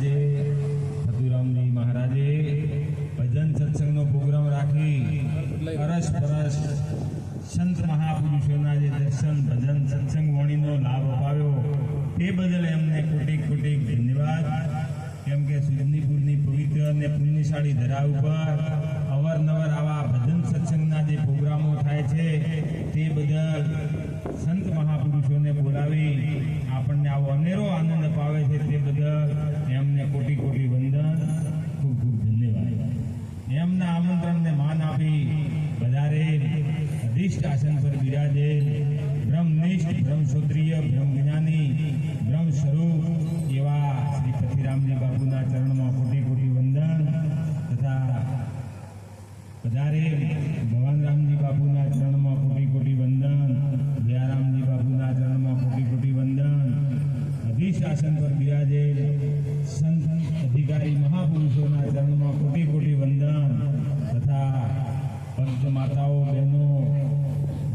આજે સદુરામજી મહારાજે ભજન સત્સંગનો પ્રોગ્રામ રાખી અરસ પરસ સંત મહાપુરુષોના જે દર્શન ભજન સત્સંગ વાણીનો લાભ અપાવ્યો તે બદલ એમને કોટી કોટી ધન્યવાદ। કેમ કે સુજનીપુરની પવિત્ર અને પુણ્યશાળી ધરા ઉપર અવારનવાર આવા ભજન સત્સંગના જે પ્રોગ્રામો થાય છે તે બદલ સંત મહાપુરુષોને બોલાવી આપણને આવો અનેરો આનંદ અપાવે છે તે બદલ એમને કોટી કોટી વંદન, ખૂબ ખૂબ ધન્યવાદ। એમના આમંત્રણને માન આપી વધારે અધિષ્ઠ આસન પર બિરાજે બ્રહ્મનિષ્ઠ બ્રહ્મક્ષોત્રિય બ્રહ્મજ્ઞાની બ્રહ્મ સ્વરૂપ એવા શ્રી પતિરામજી બાપુના ચરણમાં કોટી કોટી વંદન તથા વધારે ભગવાન રામજી બાપુના ચરણમાં કોટી કોટી વંદન, દયારામજી બાપુના ચરણમાં કોટી કોટી વંદન, અધિષ્ઠ આસન પર બિરાજે સંત અધિકારી મહાપુરુષોના ચરણમાં કોટી કોટી વંદન તથા ભક્ત માતાઓ બહેનો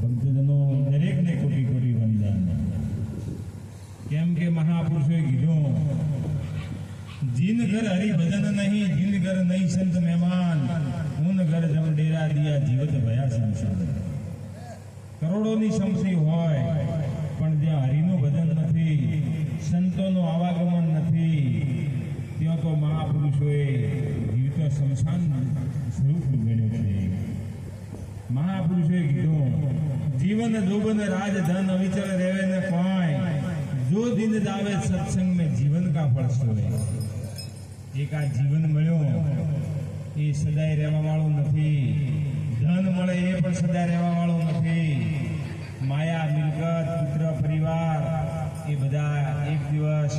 ભક્તજનો દરેકને કોટી કોટી વંદન। કેમ કે મહાપુરુષોએ કીધું જીન ઘર હરિભજન નહીં, જીન ઘર નહીં સંત મહેમાન, ઉન ઘર જમ ડેરા દિયા જીવત ભયા સંસાર। કરોડોની સંપત્તિ હોય પણ જ્યાં હરિનું ભજન નથી, સંતોનું આવાગમન નથી, ત્યાં તો મહાપુરુષોએ જીવતો શમશાન સ્વરૂપ ગણ્યું છે। મહાપુરુષોએ કીધું જીવન જોબન રાજ ધન અવિચલ રહેવે ને કોઈ, જો દિન જાવે સત્સંગ में जीवन का फल सोए। एक आ जीवन મળ્યો એ સદાય રહેવા વાળો નથી, ધન મળે એ પણ સદાય રહેવા વાળો નથી, માયા મિલકત પુત્ર પરિવાર એ બધા એક દિવસ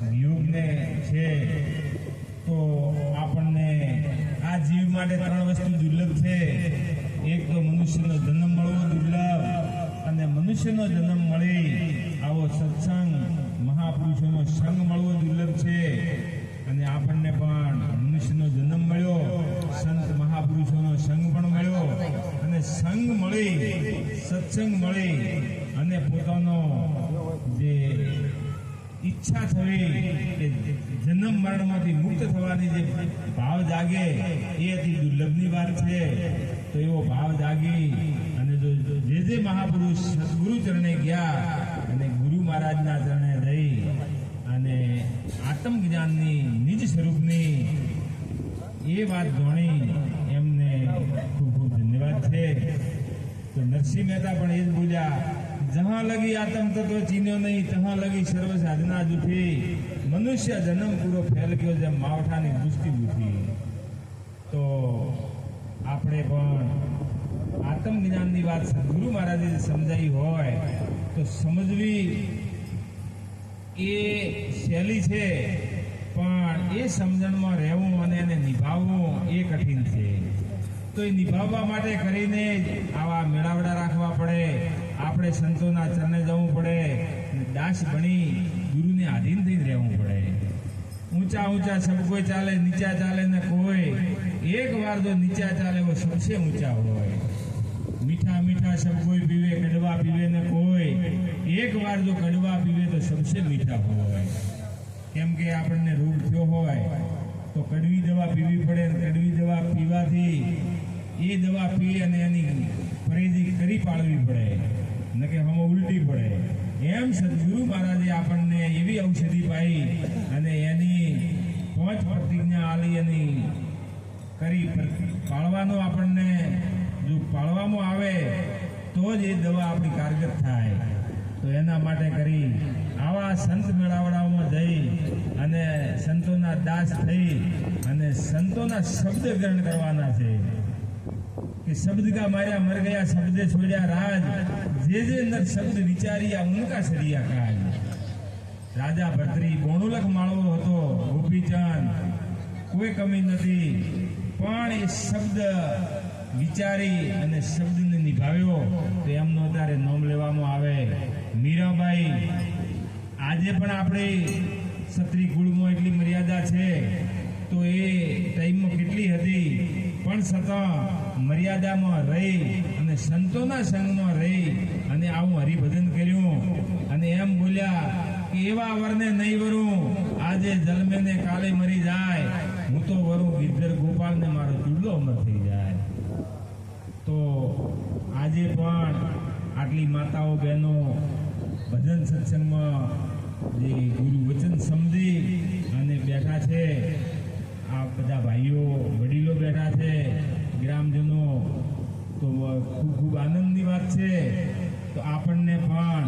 વિયોગને છે। તો આપણને આ જીવ માટે ત્રણ વસ્તુ દુર્લભ છે। એક તો મનુષ્યનો જન્મ મળવો દુર્લભ, અને મનુષ્યનો જન્મ મળી આવો સત્સંગ મહાપુરુષોનો સંગ મળવો દુર્લભ છે। અને આપણને પણ મનુષ્યનો જન્મ મળ્યો, સંત મહાપુરુષોનો સંગ પણ મળ્યો, અને સંગ મળી સત્સંગ મળી અને પોતાનો જે ઈચ્છા થવી કે જન્મ મરણમાંથી મુક્ત થવાની જે ભાવ જાગે એ અતિ દુર્લભની વાત છે। તો એવો ભાવ જાગી અને જે મહાપુરુષ સદગુરુ ચરણે ગયા અને ગુરુ મહારાજના ચરણે રહી અને આત્મજ્ઞાનની નિજ સ્વરૂપની એ વાત જાણી એમને ખૂબ ખૂબ ધન્યવાદ છે। તો નરસિંહ મહેતા પણ એ જ બોલ્યા, જહાં લગી આત્મ તત્વ ચીન્યો નહીં, તહાં લગી સર્વ સાધના જૂઠી, મનુષ્ય જન્મ પૂરો ફેલ ગયો જેમ માવઠાની દુષ્ટિ બૂઠી। તો આપણે પણ આત્મજ્ઞાનની વાત સદગુરુ મહારાજે સમજાવી હોય તો સમજવી એ સહેલી છે, પણ એ સમજણમાં રહેવું અને એને નિભાવવું એ કઠિન છે। તો એ નિભાવવા માટે કરીને આવા મેળાવડા રાખવા પડે, આપણે સંતોના ચરણે જવું પડે, દાસ બની ગુરુને આધીન થઈને રહેવું પડે। ઊંચા ઊંચા સબ કોઈ ચાલે, નીચા ચાલે ને કોઈ, એક વાર જો નીચા ચાલે वो सबसे ऊंचा હોય। મીઠા મીઠા સબ કોઈ પીવે, કડવા પીવે ને કોઈ, એક વાર જો કડવા પીવે તો सबसे મીઠા હોય। કેમ કે આપણને રોગ થયો હોય તો કડવી દવા પીવી પડે, કડવી દવા પીવાથી એ દવા પી અને એની પરેજી કરી પાડવી પડે, ન કે હમ ઉલટી પડે। એમ સદગુરુ મહારાજે આપણને એવી ઔષધિ પાઈ અને એની 5 પ્રતિજ્ઞા આલી એની કરી પાળવાનો, આપણને જો પાળવામાં આવે તો જ એ દવા આપણી કારગર થાય। તો એના માટે કરી આવા સંત મેળાવડાઓમાં જઈ અને સંતોના દાસ થઈ અને સંતોના શબ્દ ગ્રહણ કરવાના છે कि शब्द का मारा मर गया, शब्द छोड़ा राज, जे जे नर शब्द विचारिया उनका सरिया काज। राजा भद्री बोणुलक माळવો હતો, ગોપીચંદ કોઈ કમી નથી, પણ એ શબ્દ વિચારી અને શબ્દને નિભાવ્યો તો એમનો અત્યારે નામ લેવામાં આવે। મીરાબાઈ આજે પણ આપણે ક્ષત્રિય કુળમાં એટલી મર્યાદા છે તો એ ટાઈમમાં કેટલી હતી, પણ છતાં મર્યાદામાં રહી અને સંતોના સંગમાં રહી અને આવું હરિભજન કર્યું અને એમ બોલ્યા કે એવા વરને નહીં વરું, આજે જન્મે ને કાલે મરી જાય, હું તો વરું ગિરધર ગોપાલ ને મારો ચૂડલો અમર થઈ જાય. તો આજે પણ આટલી માતાઓ બહેનો ભજન સત્સંગમાં જે ગુરુ વચન સમજી અને બેઠા છે, આ બધા ભાઈઓ વડીલો બેઠા છે, ગ્રામજનો, તો ખૂબ ખૂબ આનંદની વાત છે. તો આપણને પણ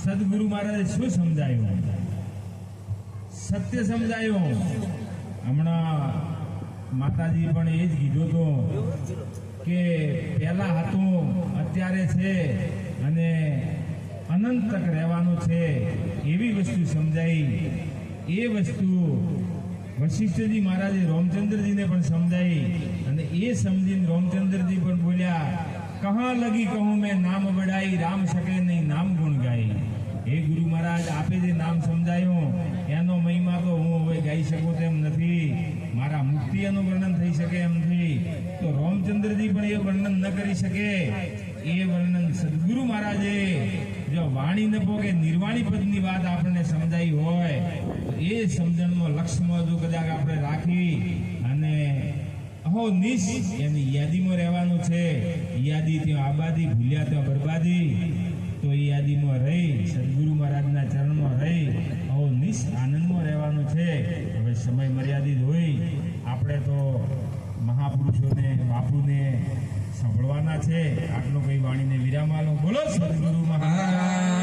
સદગુરુ મહારાજે શું સમજાયું? સત્ય સમજાયું. હમણાં માતાજી પણ એ જ કીધું હતું કે પહેલા હતું, અત્યારે છે અને અનંત તક રહેવાનું છે, એવી વસ્તુ સમજાઈ. એ વસ્તુ વશિષ્ઠજી મહારાજે રામચંદ્રજીને પણ સમજાઈ અને એ સમજીને રામચંદ્રજી પણ બોલ્યા, કહા લગી કહું મેં નામ બડાઈ, રામ શકે નહીં નામ ગુણ ગાઈ. હે ગુરુ મહારાજ, આપે જે નામ સમજાયું એનો મહિમા તો હું હવે ગાઈ શકું તેમ નથી, મારા મુક્તિ એનું વર્ણન થઈ શકે એમ નથી. તો રામચંદ્રજી પણ એ વર્ણન ન કરી શકે. એ વર્ણન સદગુરુ મહારાજે જો વાણી ન પોકે નિર્વાણી પદની વાત આપણને સમજાઈ હોય તો એ સમજણમાં લક્ષ્યમાં જો કદાચ આપણે રાખી અને અહોનિશ એની યાદીમાં રહેવાનું છે. યાદી ત્યાં આબાદી, ભૂલ્યા ત્યાં બરબાદી. તો એ યાદીમાં રહી સદગુરુ મહારાજના ચરણમાં રહી અહોનિશ આનંદમાં રહેવાનું છે. હવે સમય મર્યાદિત હોય, આપણે તો મહાપુરુષોને બાપુને સાંભળવાના છે. આટલો કઈ વાણીને વિરામ આલો. બોલો સદગુરુ મહારાજ.